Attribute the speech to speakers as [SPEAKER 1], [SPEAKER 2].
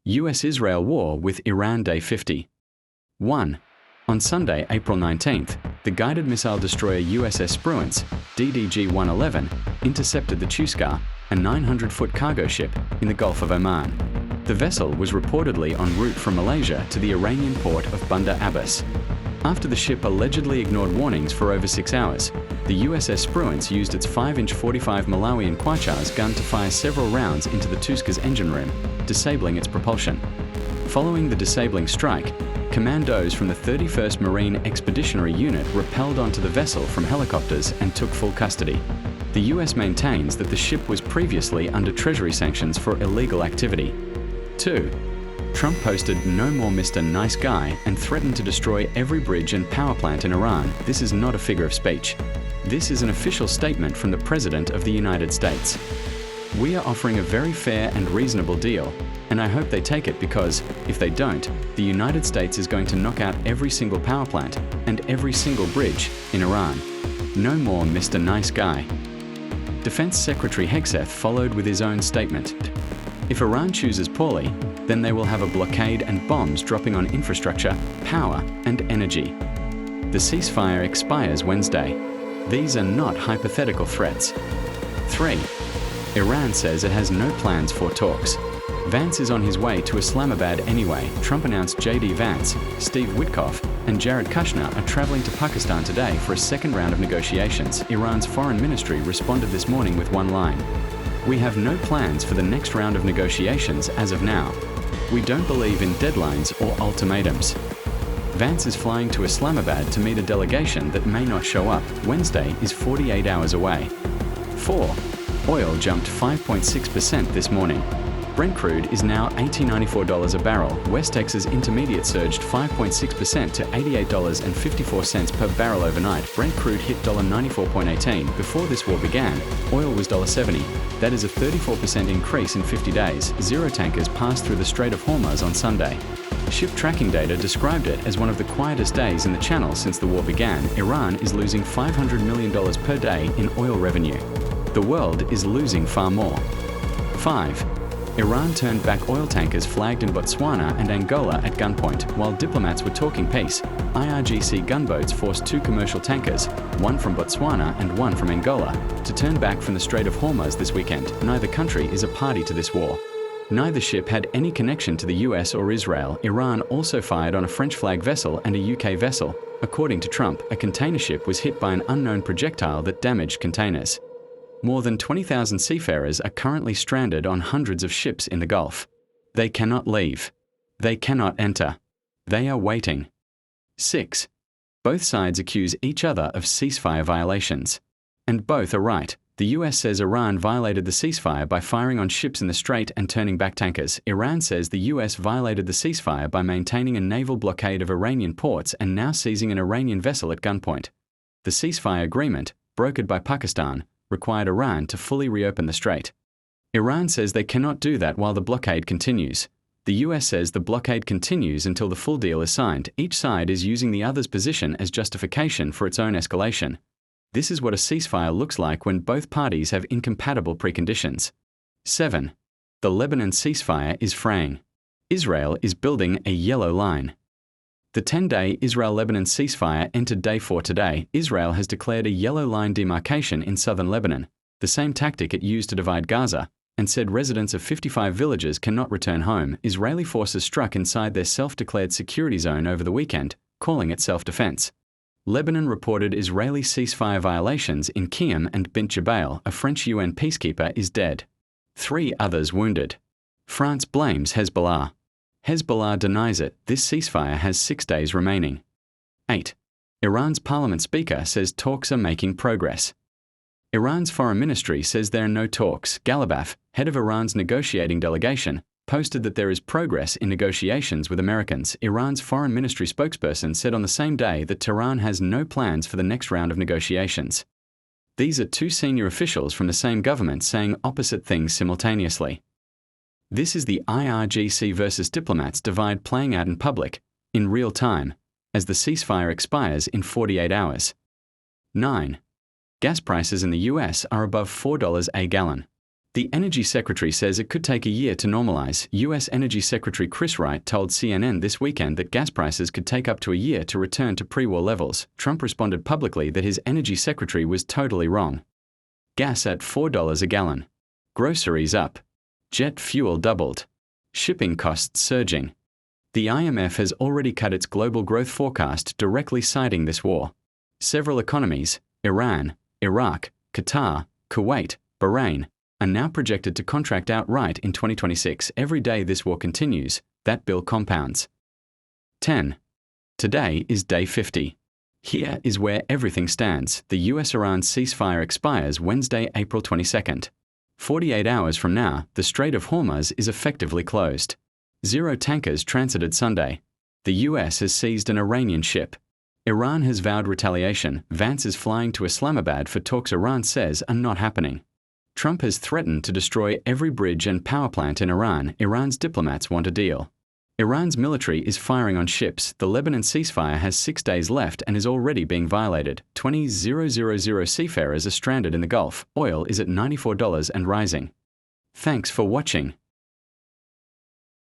[SPEAKER 1] US-Israel War with Iran Day 50. 1. On Sunday, April 19th, the guided missile destroyer USS Spruance, DDG-111, intercepted the Tuskar, a 900-foot cargo ship, in the Gulf of Oman. The vessel was reportedly en route from Malaysia to the Iranian port of Bandar Abbas. After the ship allegedly ignored warnings for over 6 hours, the USS Spruance used its 5-inch 45 Malawian Quachars gun to fire several rounds into the Tuskar's engine room, disabling its propulsion. Following the disabling strike, commandos from the 31st Marine Expeditionary Unit rappelled onto the vessel from helicopters and took full custody. The US maintains that the ship was previously under Treasury sanctions for illegal activity. 2. Trump posted "No more Mr. Nice Guy" and threatened to destroy every bridge and power plant in Iran. This is not a figure of speech. This is an official statement from the President of the United States. "We are offering a very fair and reasonable deal, and I hope they take it because, if they don't, the United States is going to knock out every single power plant and every single bridge in Iran. No more Mr. Nice Guy." Defense Secretary Hegseth followed with his own statement. If Iran chooses poorly, then they will have a blockade and bombs dropping on infrastructure, power, and energy. The ceasefire expires Wednesday. These are not hypothetical threats. 3. Iran says it has no plans for talks. Vance is on his way to Islamabad anyway. Trump announced J.D. Vance, Steve Witkoff, and Jared Kushner are traveling to Pakistan today for a second round of negotiations. Iran's foreign ministry responded this morning with one line: "We have no plans for the next round of negotiations as of now. We don't believe in deadlines or ultimatums." Vance is flying to Islamabad to meet a delegation that may not show up. Wednesday is 48 hours away. 4. Oil jumped 5.6% this morning. Brent crude is now $80.94 a barrel. West Texas Intermediate surged 5.6% to $88.54 per barrel overnight. Brent crude hit $94.18. Before this war began, oil was $70. That is a 34% increase in 50 days. Zero tankers passed through the Strait of Hormuz on Sunday. Ship tracking data described it as one of the quietest days in the channel since the war began. Iran is losing $500 million per day in oil revenue. The world is losing far more. 5. Iran turned back oil tankers flagged in Botswana and Angola at gunpoint. While diplomats were talking peace, IRGC gunboats forced 2 commercial tankers, one from Botswana and one from Angola, to turn back from the Strait of Hormuz this weekend. Neither country is a party to this war. Neither ship had any connection to the US or Israel. Iran also fired on a French-flagged vessel and a UK vessel. According to Trump, a container ship was hit by an unknown projectile that damaged containers. More than 20,000 seafarers are currently stranded on hundreds of ships in the Gulf. They cannot leave. They cannot enter. They are waiting. 6. Both sides accuse each other of ceasefire violations. And both are right. The US says Iran violated the ceasefire by firing on ships in the Strait and turning back tankers. Iran says the US violated the ceasefire by maintaining a naval blockade of Iranian ports and now seizing an Iranian vessel at gunpoint. The ceasefire agreement, brokered by Pakistan, required Iran to fully reopen the strait. Iran says they cannot do that while the blockade continues. The US says the blockade continues until the full deal is signed. Each side is using the other's position as justification for its own escalation. This is what a ceasefire looks like when both parties have incompatible preconditions. 7. The Lebanon ceasefire is fraying. Israel is building a yellow line. The 10-day Israel-Lebanon ceasefire entered day 4 today. Israel has declared a yellow line demarcation in southern Lebanon, the same tactic it used to divide Gaza, and said residents of 55 villages cannot return home. Israeli forces struck inside their self-declared security zone over the weekend, calling it self-defense. Lebanon reported Israeli ceasefire violations in Qiyam and Bint Jbeil. A French UN peacekeeper is dead. 3 others wounded. France blames Hezbollah. Hezbollah denies it. This ceasefire has 6 days remaining. 8. Iran's parliament speaker says talks are making progress. Iran's foreign ministry says there are no talks. Ghalibaf, head of Iran's negotiating delegation, posted that there is progress in negotiations with Americans. Iran's foreign ministry spokesperson said on the same day that Tehran has no plans for the next round of negotiations. These are 2 senior officials from the same government saying opposite things simultaneously. This is the IRGC versus diplomats divide playing out in public, in real time, as the ceasefire expires in 48 hours. 9. Gas prices in the US are above $4 a gallon. The Energy Secretary says it could take a year to normalize. U.S. Energy Secretary Chris Wright told CNN this weekend that gas prices could take up to a year to return to pre-war levels. Trump responded publicly that his energy secretary was totally wrong. Gas at $4 a gallon. Groceries up. Jet fuel doubled. Shipping costs surging. The IMF has already cut its global growth forecast, directly citing this war. Several economies, Iran, Iraq, Qatar, Kuwait, Bahrain, are now projected to contract outright in 2026. Every day this war continues, that bill compounds. 10. Today is day 50. Here is where everything stands. The US-Iran ceasefire expires Wednesday, April 22nd. 48 hours from now, the Strait of Hormuz is effectively closed. 0 tankers transited Sunday. The US has seized an Iranian ship. Iran has vowed retaliation. Vance is flying to Islamabad for talks Iran says are not happening. Trump has threatened to destroy every bridge and power plant in Iran. Iran's diplomats want a deal. Iran's military is firing on ships. The Lebanon ceasefire has 6 days left and is already being violated. 20,000 seafarers are stranded in the Gulf. Oil is at $94 and rising. Thanks for watching.